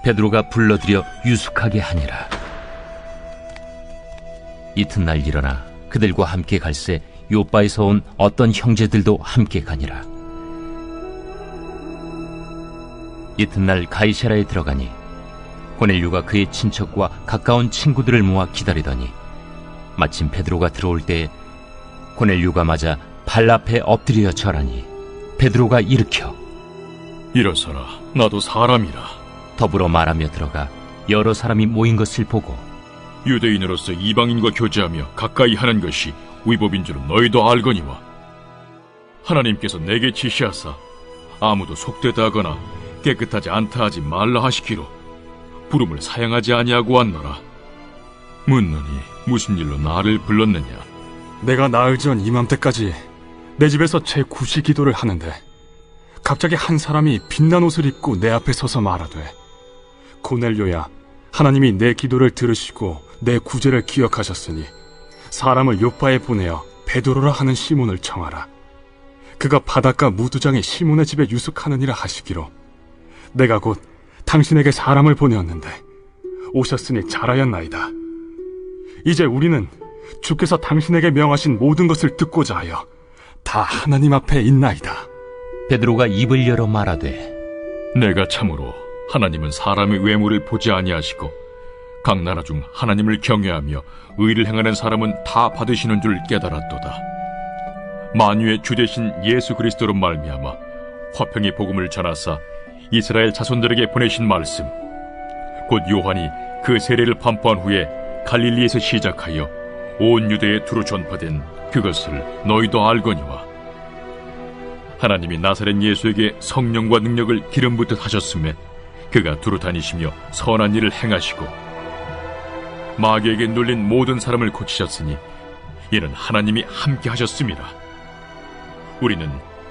베드로가 불러들여 유숙하게 하니라. 이튿날 일어나 그들과 함께 갈새 요바에서 온 어떤 형제들도 함께 가니라. 이튿날 가이사랴에 들어가니 고넬료가 그의 친척과 가까운 친구들을 모아 기다리더니 마침 베드로가 들어올 때에 고넬료가 맞아 발 앞에 엎드려 절하니 베드로가 일으켜 일어서라, 나도 사람이라. 더불어 말하며 들어가 여러 사람이 모인 것을 보고 유대인으로서 이방인과 교제하며 가까이 하는 것이 위법인 줄은 너희도 알거니와 하나님께서 내게 지시하사 아무도 속되다 하거나 깨끗하지 않다 하지 말라 하시기로 부름을 사양하지 아니하고 왔노라. 묻노니 무슨 일로 나를 불렀느냐? 내가 나흘 전 이맘때까지 내 집에서 제9시 기도를 하는데 갑자기 한 사람이 빛난 옷을 입고 내 앞에 서서 말하되, 고넬료야, 하나님이 내 기도를 들으시고 내 구제를 기억하셨으니 사람을 요파에 보내어 베드로라 하는 시몬을 청하라. 그가 바닷가 무두장의 시몬의 집에 유숙하느니라 하시기로 내가 곧 당신에게 사람을 보내었는데 오셨으니 잘하였나이다. 이제 우리는 주께서 당신에게 명하신 모든 것을 듣고자 하여 다 하나님 앞에 있나이다. 베드로가 입을 열어 말하되 내가 참으로 하나님은 사람의 외모를 보지 아니하시고 각 나라 중 하나님을 경외하며 의를 행하는 사람은 다 받으시는 줄 깨달았도다. 만유의 주 되신 예수 그리스도로 말미암아 화평의 복음을 전하사 이스라엘 자손들에게 보내신 말씀, 곧 요한이 그 세례를 판포한 후에 갈릴리에서 시작하여 온 유대에 두루 전파된 그것을 너희도 알거니와 하나님이 나사렛 예수에게 성령과 능력을 기름 붓듯 하셨음에 그가 두루 다니시며 선한 일을 행하시고 마귀에게 눌린 모든 사람을 고치셨으니 이는 하나님이 함께 하셨습니다. 우리는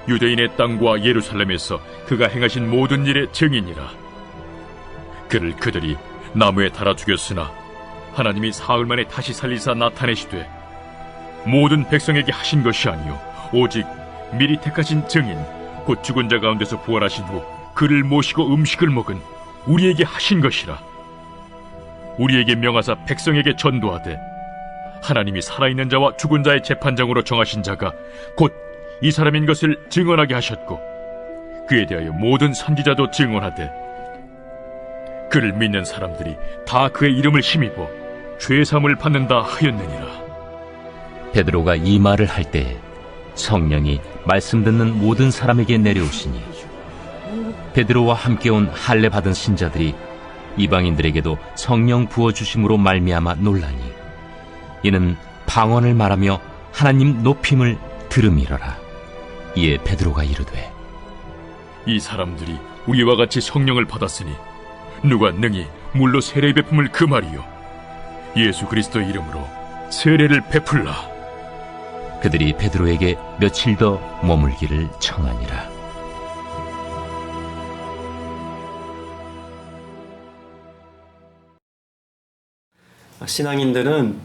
유대인의 땅과 예루살렘에서 그가 행하신 모든 일의 증인이라. 그를 그들이 나무에 달아 죽였으나 하나님이 사흘 만에 다시 살리사 나타내시되 모든 백성에게 하신 것이 아니요 오직 미리 택하신 증인 곧 죽은 자 가운데서 부활하신 후 그를 모시고 음식을 먹은 우리에게 하신 것이라. 우리에게 명하사 백성에게 전도하되 하나님이 살아있는 자와 죽은 자의 재판장으로 정하신 자가 곧 이 사람인 것을 증언하게 하셨고 그에 대하여 모든 선지자도 증언하되 그를 믿는 사람들이 다 그의 이름을 힘입어 죄사함을 받는다 하였느니라. 베드로가 이 말을 할 때에 성령이 말씀 듣는 모든 사람에게 내려오시니 베드로와 함께 온 할례 받은 신자들이 이방인들에게도 성령 부어주심으로 말미암아 놀라니 이는 방언을 말하며 하나님 높임을 들음이러라. 이에 베드로가 이르되 이 사람들이 우리와 같이 성령을 받았으니 누가 능히 물로 세례 베품을 금하리요 예수 그리스도의 이름으로 세례를 베풀라. 그들이 베드로에게 며칠 더 머물기를 청하니라. 신앙인들은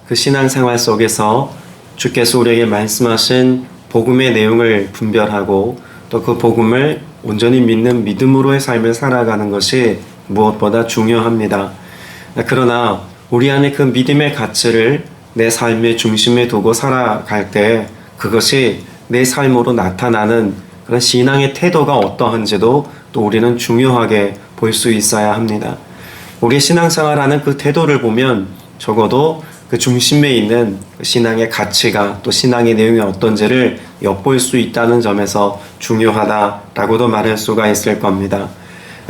그 신앙생활 속에서 주께서 우리에게 말씀하신 복음의 내용을 분별하고 또 그 복음을 온전히 믿는 믿음으로의 삶을 살아가는 것이 무엇보다 중요합니다. 그러나 우리 안에 그 믿음의 가치를 내 삶의 중심에 두고 살아갈 때 그것이 내 삶으로 나타나는 그런 신앙의 태도가 어떠한지도 또 우리는 중요하게 볼 수 있어야 합니다. 우리 신앙생활하는 그 태도를 보면 적어도 그 중심에 있는 신앙의 가치가 또 신앙의 내용이 어떤지를 엿볼 수 있다는 점에서 중요하다라고도 말할 수가 있을 겁니다.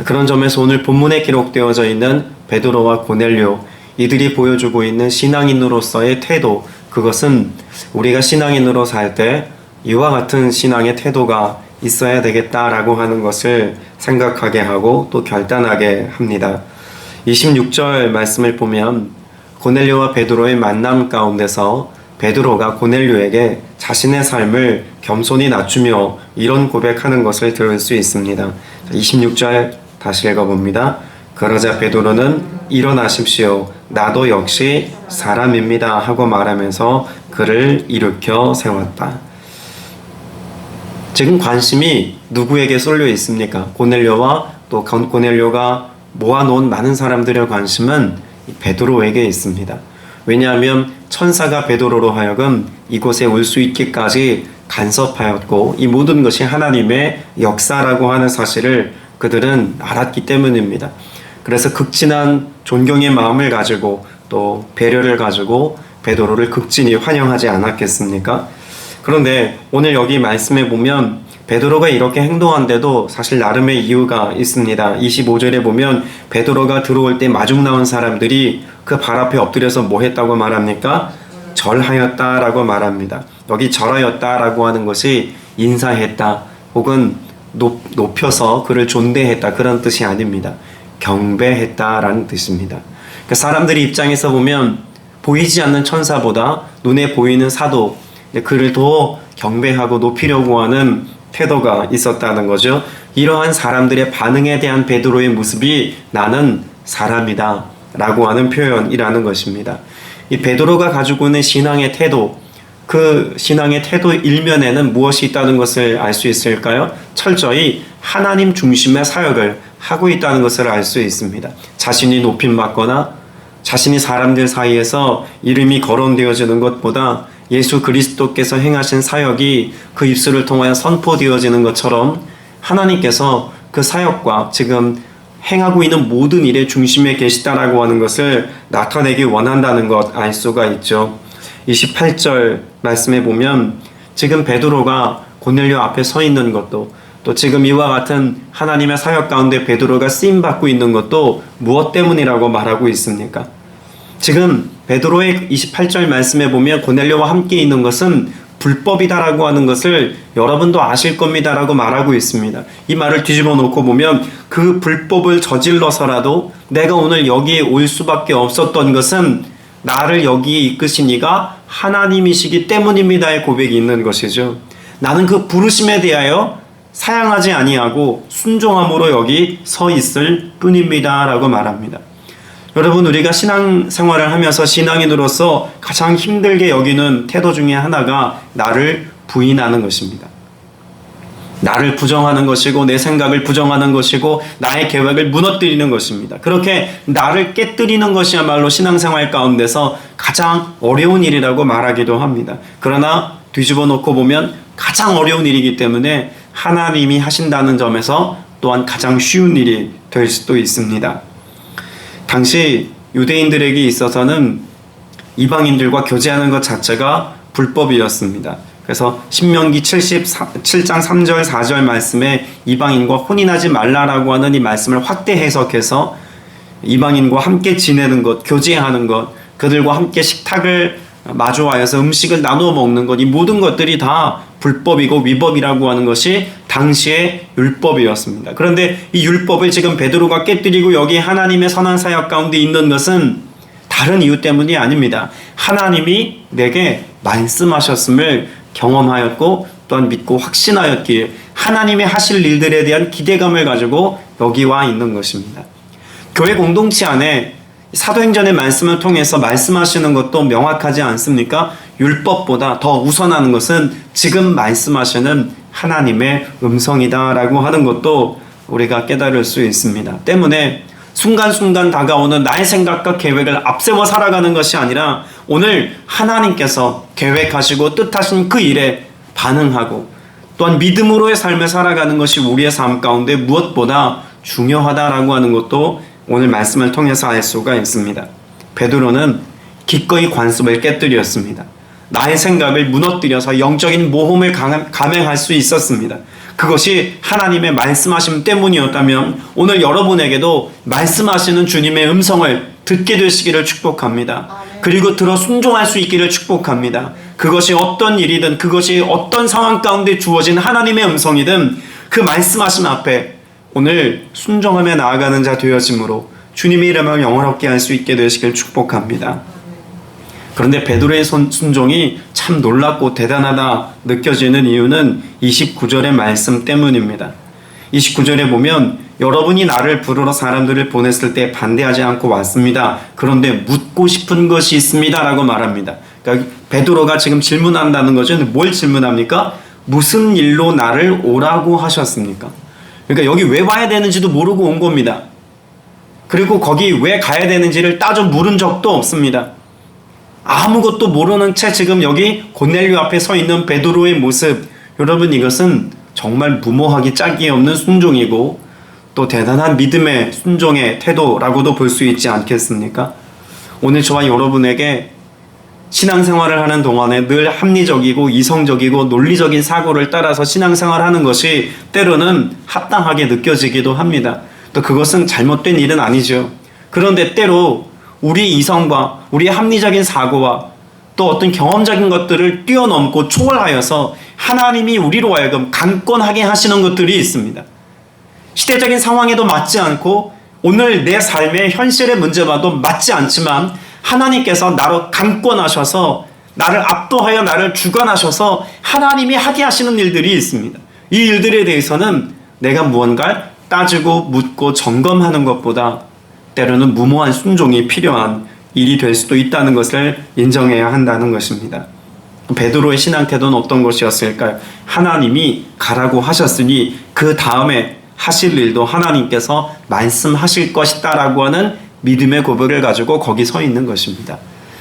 그런 점에서 오늘 본문에 기록되어져 있는 베드로와 고넬료 이들이 보여주고 있는 신앙인으로서의 태도, 그것은 우리가 신앙인으로 살 때 이와 같은 신앙의 태도가 있어야 되겠다라고 하는 것을 생각하게 하고 또 결단하게 합니다. 26절 말씀을 보면 고넬료와 베드로의 만남 가운데서 베드로가 고넬료에게 자신의 삶을 겸손히 낮추며 이런 고백하는 것을 들을 수 있습니다. 26절 다시 읽어봅니다. 그러자 베드로는 일어나십시오. 나도 역시 사람입니다 하고 말하면서 그를 일으켜 세웠다. 지금 관심이 누구에게 쏠려 있습니까? 고넬료와 또 고넬료가 모아놓은 많은 사람들의 관심은 이 베드로에게 있습니다. 왜냐하면 천사가 베드로로 하여금 이곳에 올 수 있기까지 간섭하였고 이 모든 것이 하나님의 역사라고 하는 사실을 그들은 알았기 때문입니다. 그래서 극진한 존경의 마음을 가지고 또 배려를 가지고 베드로를 극진히 환영하지 않았겠습니까? 그런데 오늘 여기 말씀에 보면 베드로가 이렇게 행동한데도 사실 나름의 이유가 있습니다. 25절에 보면 베드로가 들어올 때 마중 나온 사람들이 그 발 앞에 엎드려서 뭐 했다고 말합니까? 절하였다라고 말합니다. 여기 절하였다라고 하는 것이 인사했다 혹은 높여서 그를 존대했다 그런 뜻이 아닙니다. 경배했다라는 뜻입니다. 그러니까 사람들이 입장에서 보면 보이지 않는 천사보다 눈에 보이는 사도 그를 더 경배하고 높이려고 하는 태도가 있었다는 거죠. 이러한 사람들의 반응에 대한 베드로의 모습이 나는 사람이다 라고 하는 표현이라는 것입니다. 이 베드로가 가지고 있는 신앙의 태도, 그 신앙의 태도 일면에는 무엇이 있다는 것을 알 수 있을까요? 철저히 하나님 중심의 사역을 하고 있다는 것을 알 수 있습니다. 자신이 높임받거나 자신이 사람들 사이에서 이름이 거론되어지는 것보다 예수 그리스도께서 행하신 사역이 그 입술을 통하여 선포되어지는 것처럼 하나님께서 그 사역과 지금 행하고 있는 모든 일의 중심에 계시다라고 하는 것을 나타내기 원한다는 것 알 수가 있죠. 28절 말씀에 보면 지금 베드로가 고넬료 앞에 서 있는 것도 또 지금 이와 같은 하나님의 사역 가운데 베드로가 쓰임받고 있는 것도 무엇 때문이라고 말하고 있습니까? 지금 베드로의 28절 말씀에 보면 고넬료와 함께 있는 것은 불법이다라고 하는 것을 여러분도 아실 겁니다라고 말하고 있습니다. 이 말을 뒤집어 놓고 보면 그 불법을 저질러서라도 내가 오늘 여기에 올 수밖에 없었던 것은 나를 여기에 이끄신 이가 하나님이시기 때문입니다의 고백이 있는 것이죠. 나는 그 부르심에 대하여 사양하지 아니하고 순종함으로 여기 서 있을 뿐입니다라고 말합니다. 여러분, 우리가 신앙생활을 하면서 신앙인으로서 가장 힘들게 여기는 태도 중에 하나가 나를 부인하는 것입니다. 나를 부정하는 것이고 내 생각을 부정하는 것이고 나의 계획을 무너뜨리는 것입니다. 그렇게 나를 깨뜨리는 것이야말로 신앙생활 가운데서 가장 어려운 일이라고 말하기도 합니다. 그러나 뒤집어 놓고 보면 가장 어려운 일이기 때문에 하나님이 하신다는 점에서 또한 가장 쉬운 일이 될 수도 있습니다. 당시 유대인들에게 있어서는 이방인들과 교제하는 것 자체가 불법이었습니다. 그래서 신명기 7장 3절 4절 말씀에 이방인과 혼인하지 말라라고 하는 이 말씀을 확대 해석해서 이방인과 함께 지내는 것, 교제하는 것, 그들과 함께 식탁을 마주하여서 음식을 나누어 먹는 것, 이 모든 것들이 다 불법이고 위법이라고 하는 것이 당시의 율법이었습니다. 그런데 이 율법을 지금 베드로가 깨뜨리고 여기 하나님의 선한 사역 가운데 있는 것은 다른 이유 때문이 아닙니다. 하나님이 내게 말씀하셨음을 경험하였고 또한 믿고 확신하였기에 하나님의 하실 일들에 대한 기대감을 가지고 여기 와 있는 것입니다. 교회 공동체 안에 사도행전의 말씀을 통해서 말씀하시는 것도 명확하지 않습니까? 율법보다 더 우선하는 것은 지금 말씀하시는 하나님의 음성이다라고 하는 것도 우리가 깨달을 수 있습니다. 때문에 순간순간 다가오는 나의 생각과 계획을 앞세워 살아가는 것이 아니라 오늘 하나님께서 계획하시고 뜻하신 그 일에 반응하고 또한 믿음으로의 삶을 살아가는 것이 우리의 삶 가운데 무엇보다 중요하다라고 하는 것도 오늘 말씀을 통해서 알 수가 있습니다. 베드로는 기꺼이 관습을 깨뜨렸습니다. 나의 생각을 무너뜨려서 영적인 모험을 감행할 수 있었습니다. 그것이 하나님의 말씀하심 때문이었다면 오늘 여러분에게도 말씀하시는 주님의 음성을 듣게 되시기를 축복합니다. 그리고 들어 순종할 수 있기를 축복합니다. 그것이 어떤 일이든 그것이 어떤 상황 가운데 주어진 하나님의 음성이든 그 말씀하심 앞에 오늘 순종하며 나아가는 자 되어짐으로 주님의 이름을 영원롭게 할 수 있게 되시길 축복합니다. 그런데 베드로의 순종이 참 놀랍고 대단하다 느껴지는 이유는 29절의 말씀 때문입니다. 29절에 보면 여러분이 나를 부르러 사람들을 보냈을 때 반대하지 않고 왔습니다. 그런데 묻고 싶은 것이 있습니다 라고 말합니다. 그러니까 베드로가 지금 질문한다는 거죠. 뭘 질문합니까? 무슨 일로 나를 오라고 하셨습니까? 그러니까 여기 왜 와야 되는지도 모르고 온 겁니다. 그리고 거기 왜 가야 되는지를 따져 물은 적도 없습니다. 아무것도 모르는 채 지금 여기 고넬료 앞에 서 있는 베드로의 모습, 여러분 이것은 정말 무모하기 짝이 없는 순종이고 또 대단한 믿음의 순종의 태도라고도 볼 수 있지 않겠습니까? 오늘 저와 여러분에게 신앙생활을 하는 동안에 늘 합리적이고 이성적이고 논리적인 사고를 따라서 신앙생활하는 것이 때로는 합당하게 느껴지기도 합니다. 또 그것은 잘못된 일은 아니죠. 그런데 때로 우리 이성과 우리 합리적인 사고와 또 어떤 경험적인 것들을 뛰어넘고 초월하여서 하나님이 우리로 하여금 강권하게 하시는 것들이 있습니다. 시대적인 상황에도 맞지 않고 오늘 내 삶의 현실의 문제와도 맞지 않지만 하나님께서 나로 강권하셔서 나를 압도하여 나를 주관하셔서 하나님이 하게 하시는 일들이 있습니다. 이 일들에 대해서는 내가 무언가 따지고 묻고 점검하는 것보다 때로는 무모한 순종이 필요한 일이 될 수도 있다는 것을 인정해야 한다는 것입니다. 베드로의 신앙 태도는 어떤 것이었을까요? 하나님이 가라고 하셨으니 그 다음에 하실 일도 하나님께서 말씀하실 것이다라고 하는 믿음의 고백을 가지고 거기 서 있는 것입니다.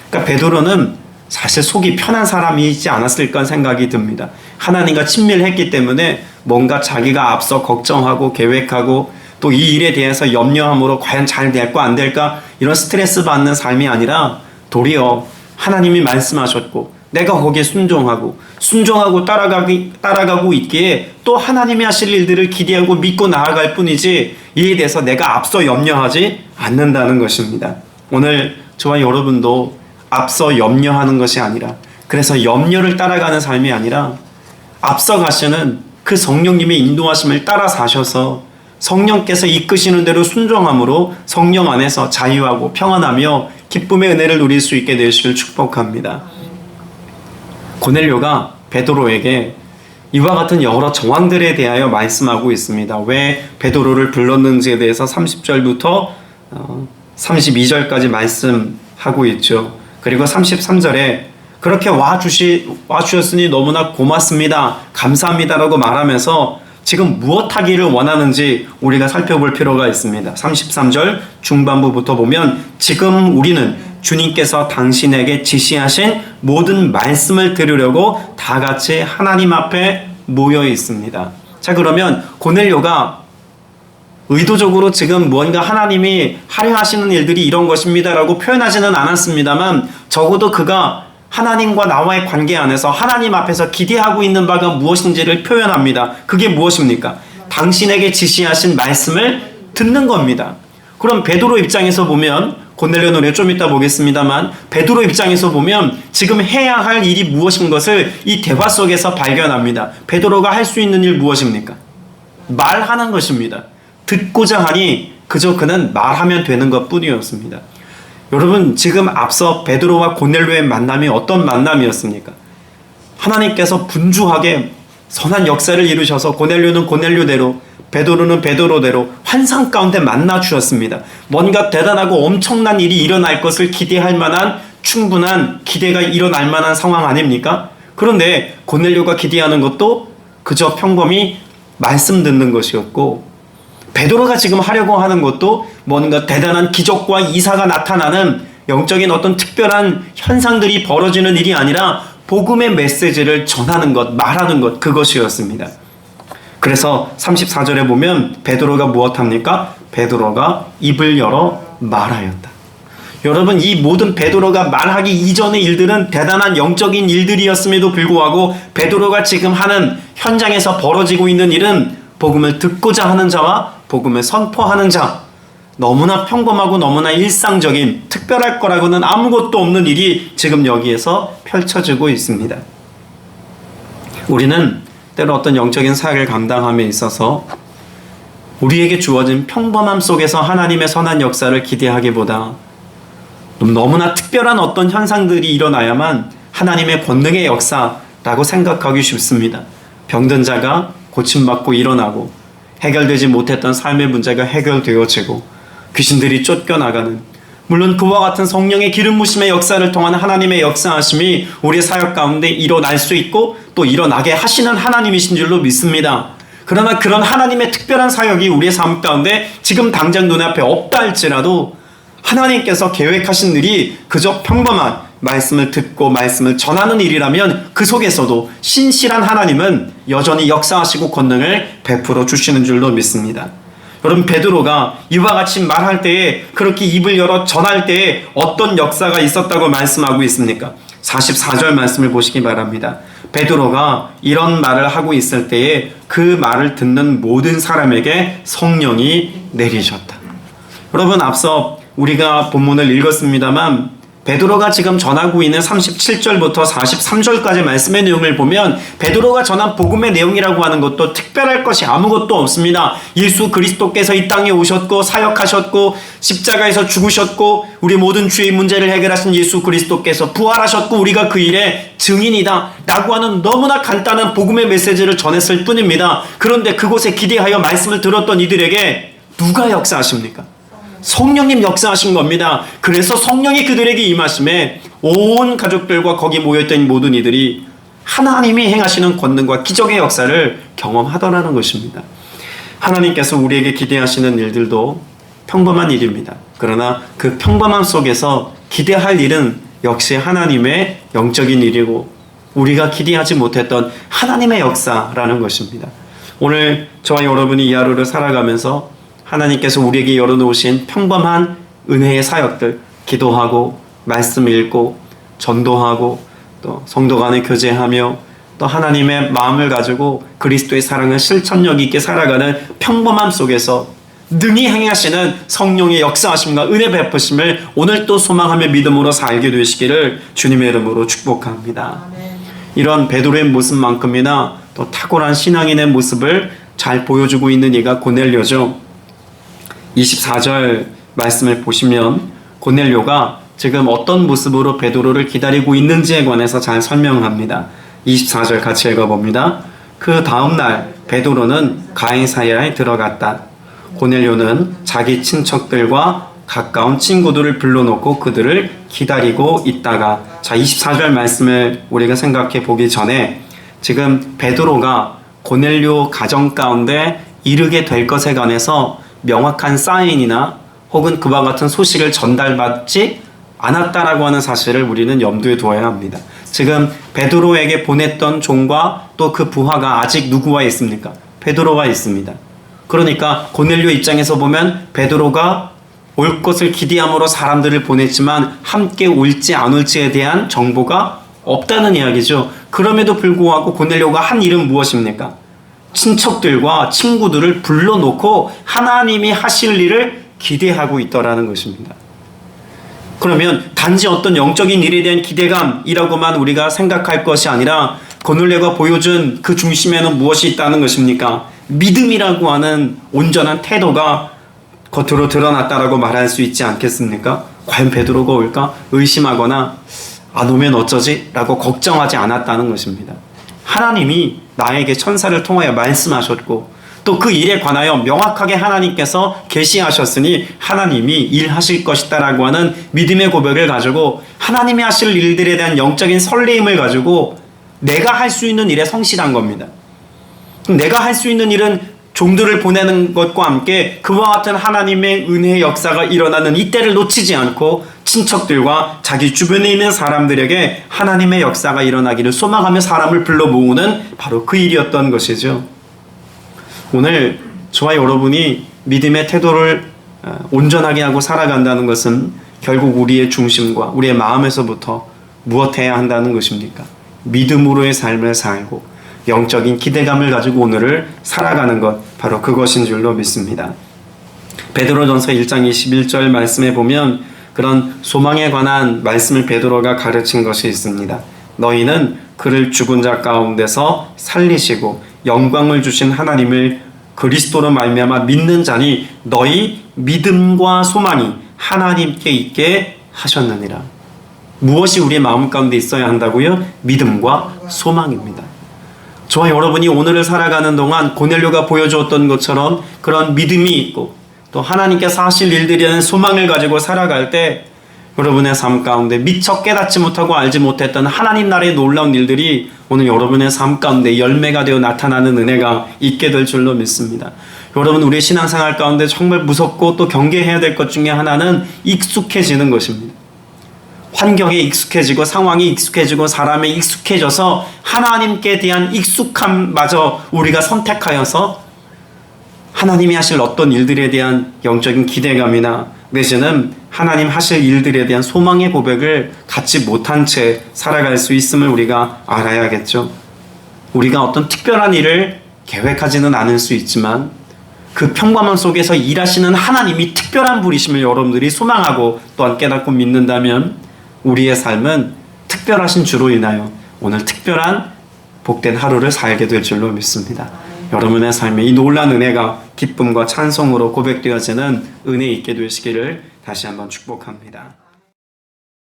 그러니까 베드로는 사실 속이 편한 사람이지 않았을까 생각이 듭니다. 하나님과 친밀했기 때문에 뭔가 자기가 앞서 걱정하고 계획하고 또 이 일에 대해서 염려함으로 과연 잘 될까 안 될까 이런 스트레스 받는 삶이 아니라 도리어 하나님이 말씀하셨고 내가 거기에 순종하고 따라가고 있기에 또 하나님이 하실 일들을 기대하고 믿고 나아갈 뿐이지 이에 대해서 내가 앞서 염려하지 않는다는 것입니다. 오늘 저와 여러분도 앞서 염려하는 것이 아니라 그래서 염려를 따라가는 삶이 아니라 앞서 가시는 그 성령님의 인도하심을 따라 사셔서 성령께서 이끄시는 대로 순종함으로 성령 안에서 자유하고 평안하며 기쁨의 은혜를 누릴 수 있게 되시길 축복합니다. 고넬료가 베드로에게 이와 같은 여러 정황들에 대하여 말씀하고 있습니다. 왜 베드로를 불렀는지에 대해서 30절부터 32절까지 말씀하고 있죠. 그리고 33절에 그렇게 와주셨으니 너무나 고맙습니다. 감사합니다라고 말하면서 지금 무엇 하기를 원하는지 우리가 살펴볼 필요가 있습니다. 33절 중반부부터 보면 지금 우리는 주님께서 당신에게 지시하신 모든 말씀을 들으려고 다 같이 하나님 앞에 모여 있습니다. 자, 그러면 고넬료가 의도적으로 지금 무언가 하나님이 하려 하시는 일들이 이런 것입니다라고 표현하지는 않았습니다만 적어도 그가 하나님과 나와의 관계 안에서 하나님 앞에서 기대하고 있는 바가 무엇인지를 표현합니다. 그게 무엇입니까? 당신에게 지시하신 말씀을 듣는 겁니다. 그럼 베드로 입장에서 보면 고넬료는 우리가 좀 이따 보겠습니다만 베드로 입장에서 보면 지금 해야 할 일이 무엇인 것을 이 대화 속에서 발견합니다. 베드로가 할 수 있는 일 무엇입니까? 말하는 것입니다. 듣고자 하니 그저 그는 말하면 되는 것뿐이었습니다. 여러분 지금 앞서 베드로와 고넬료의 만남이 어떤 만남이었습니까? 하나님께서 분주하게 선한 역사를 이루셔서 고넬료는 고넬료대로 베드로는 베드로대로 환상 가운데 만나 주셨습니다. 뭔가 대단하고 엄청난 일이 일어날 것을 기대할 만한 충분한 기대가 일어날 만한 상황 아닙니까? 그런데 고넬료가 기대하는 것도 그저 평범히 말씀 듣는 것이었고 베드로가 지금 하려고 하는 것도 뭔가 대단한 기적과 이사가 나타나는 영적인 어떤 특별한 현상들이 벌어지는 일이 아니라 복음의 메시지를 전하는 것, 말하는 것, 그것이었습니다. 그래서 34절에 보면 베드로가 무엇합니까? 베드로가 입을 열어 말하였다. 여러분 이 모든 베드로가 말하기 이전의 일들은 대단한 영적인 일들이었음에도 불구하고 베드로가 지금 하는 현장에서 벌어지고 있는 일은 복음을 듣고자 하는 자와 복음을 선포하는 자, 너무나 평범하고 너무나 일상적인 특별할 거라고는 아무것도 없는 일이 지금 여기에서 펼쳐지고 있습니다. 우리는 때로 어떤 영적인 사역을 감당함에 있어서 우리에게 주어진 평범함 속에서 하나님의 선한 역사를 기대하기보다 너무나 특별한 어떤 현상들이 일어나야만 하나님의 권능의 역사라고 생각하기 쉽습니다. 병든 자가 고침받고 일어나고 해결되지 못했던 삶의 문제가 해결되어지고 귀신들이 쫓겨나가는, 물론 그와 같은 성령의 기름 부심의 역사를 통한 하나님의 역사하심이 우리 사역 가운데 일어날 수 있고 또 일어나게 하시는 하나님이신 줄로 믿습니다. 그러나 그런 하나님의 특별한 사역이 우리의 삶 가운데 지금 당장 눈앞에 없다 할지라도 하나님께서 계획하신 일이 그저 평범한 말씀을 듣고 말씀을 전하는 일이라면 그 속에서도 신실한 하나님은 여전히 역사하시고 권능을 베풀어 주시는 줄로 믿습니다. 여러분, 베드로가 이와 같이 말할 때에, 그렇게 입을 열어 전할 때에 어떤 역사가 있었다고 말씀하고 있습니까? 44절 말씀을 보시기 바랍니다. 베드로가 이런 말을 하고 있을 때에 그 말을 듣는 모든 사람에게 성령이 내리셨다. 여러분, 앞서 우리가 본문을 읽었습니다만 베드로가 지금 전하고 있는 37절부터 43절까지 말씀의 내용을 보면 베드로가 전한 복음의 내용이라고 하는 것도 특별할 것이 아무것도 없습니다. 예수 그리스도께서 이 땅에 오셨고 사역하셨고 십자가에서 죽으셨고 우리 모든 죄의 문제를 해결하신 예수 그리스도께서 부활하셨고 우리가 그 일의 증인이다 라고 하는 너무나 간단한 복음의 메시지를 전했을 뿐입니다. 그런데 그곳에 기대하여 말씀을 들었던 이들에게 누가 역사하십니까? 성령님 역사하신 겁니다. 그래서 성령이 그들에게 임하심에 온 가족들과 거기 모였던 모든 이들이 하나님이 행하시는 권능과 기적의 역사를 경험하더라는 것입니다. 하나님께서 우리에게 기대하시는 일들도 평범한 일입니다. 그러나 그 평범함 속에서 기대할 일은 역시 하나님의 영적인 일이고 우리가 기대하지 못했던 하나님의 역사라는 것입니다. 오늘 저와 여러분이 이 하루를 살아가면서 하나님께서 우리에게 열어놓으신 평범한 은혜의 사역들, 기도하고 말씀 읽고 전도하고 또 성도 간에 교제하며 또 하나님의 마음을 가지고 그리스도의 사랑을 실천력 있게 살아가는 평범함 속에서 능히 행하시는 성령의 역사하심과 은혜 베푸심을 오늘 또 소망하며 믿음으로 살게 되시기를 주님의 이름으로 축복합니다. 이런 베드로의 모습만큼이나 또 탁월한 신앙인의 모습을 잘 보여주고 있는 이가 고넬료죠. 24절 말씀을 보시면 고넬료가 지금 어떤 모습으로 베드로를 기다리고 있는지에 관해서 잘 설명합니다. 24절 같이 읽어봅니다. 그 다음날 베드로는 가이사랴에 들어갔다. 고넬료는 자기 친척들과 가까운 친구들을 불러놓고 그들을 기다리고 있다가, 자, 24절 말씀을 우리가 생각해 보기 전에 지금 베드로가 고넬료 가정 가운데 이르게 될 것에 관해서 명확한 사인이나 혹은 그와 같은 소식을 전달받지 않았다라고 하는 사실을 우리는 염두에 두어야 합니다. 지금 베드로에게 보냈던 종과 또 그 부하가 아직 누구와 있습니까? 베드로와 있습니다. 그러니까 고넬료 입장에서 보면 베드로가 올 것을 기대함으로 사람들을 보냈지만 함께 올지 안 올지에 대한 정보가 없다는 이야기죠. 그럼에도 불구하고 고넬료가 한 일은 무엇입니까? 친척들과 친구들을 불러놓고 하나님이 하실 일을 기대하고 있더라는 것입니다. 그러면 단지 어떤 영적인 일에 대한 기대감이라고만 우리가 생각할 것이 아니라 고넬료가 보여준 그 중심에는 무엇이 있다는 것입니까? 믿음이라고 하는 온전한 태도가 겉으로 드러났다라고 말할 수 있지 않겠습니까? 과연 베드로가 올까? 의심하거나 안 오면 어쩌지? 라고 걱정하지 않았다는 것입니다. 하나님이 나에게 천사를 통하여 말씀하셨고 또 그 일에 관하여 명확하게 하나님께서 계시하셨으니 하나님이 일하실 것이다 라고 하는 믿음의 고백을 가지고 하나님이 하실 일들에 대한 영적인 설레임을 가지고 내가 할 수 있는 일에 성실한 겁니다. 내가 할 수 있는 일은 종들을 보내는 것과 함께 그와 같은 하나님의 은혜의 역사가 일어나는 이때를 놓치지 않고 친척들과 자기 주변에 있는 사람들에게 하나님의 역사가 일어나기를 소망하며 사람을 불러 모으는 바로 그 일이었던 것이죠. 오늘 저와 여러분이 믿음의 태도를 온전하게 하고 살아간다는 것은 결국 우리의 중심과 우리의 마음에서부터 무엇해야 한다는 것입니까? 믿음으로의 삶을 살고 영적인 기대감을 가지고 오늘을 살아가는 것, 바로 그것인 줄로 믿습니다. 베드로전서 1장 21절 말씀에 보면 그런 소망에 관한 말씀을 베드로가 가르친 것이 있습니다. 너희는 그를 죽은 자 가운데서 살리시고 영광을 주신 하나님을 그리스도로 말미암아 믿는 자니 너희 믿음과 소망이 하나님께 있게 하셨느니라. 무엇이 우리의 마음 가운데 있어야 한다고요? 믿음과 소망입니다. 저와 여러분이 오늘을 살아가는 동안 고넬료가 보여주었던 것처럼 그런 믿음이 있고 또 하나님께서 하실 일들이라는 소망을 가지고 살아갈 때 여러분의 삶 가운데 미처 깨닫지 못하고 알지 못했던 하나님 나라의 놀라운 일들이 오늘 여러분의 삶 가운데 열매가 되어 나타나는 은혜가 있게 될 줄로 믿습니다. 여러분, 우리 신앙생활 가운데 정말 무섭고 또 경계해야 될 것 중에 하나는 익숙해지는 것입니다. 환경에 익숙해지고 상황에 익숙해지고 사람에 익숙해져서 하나님께 대한 익숙함마저 우리가 선택하여서 하나님이 하실 어떤 일들에 대한 영적인 기대감이나 내지는 하나님 하실 일들에 대한 소망의 고백을 갖지 못한 채 살아갈 수 있음을 우리가 알아야겠죠. 우리가 어떤 특별한 일을 계획하지는 않을 수 있지만 그 평범함 속에서 일하시는 하나님이 특별한 분이심을 여러분들이 소망하고 또한 깨닫고 믿는다면 우리의 삶은 특별하신 주로 인하여 오늘 특별한 복된 하루를 살게 될 줄로 믿습니다. 여러분의 삶에 이 놀라운 은혜가 기쁨과 찬송으로 고백되어지는 은혜 있게 되시기를 다시 한번 축복합니다.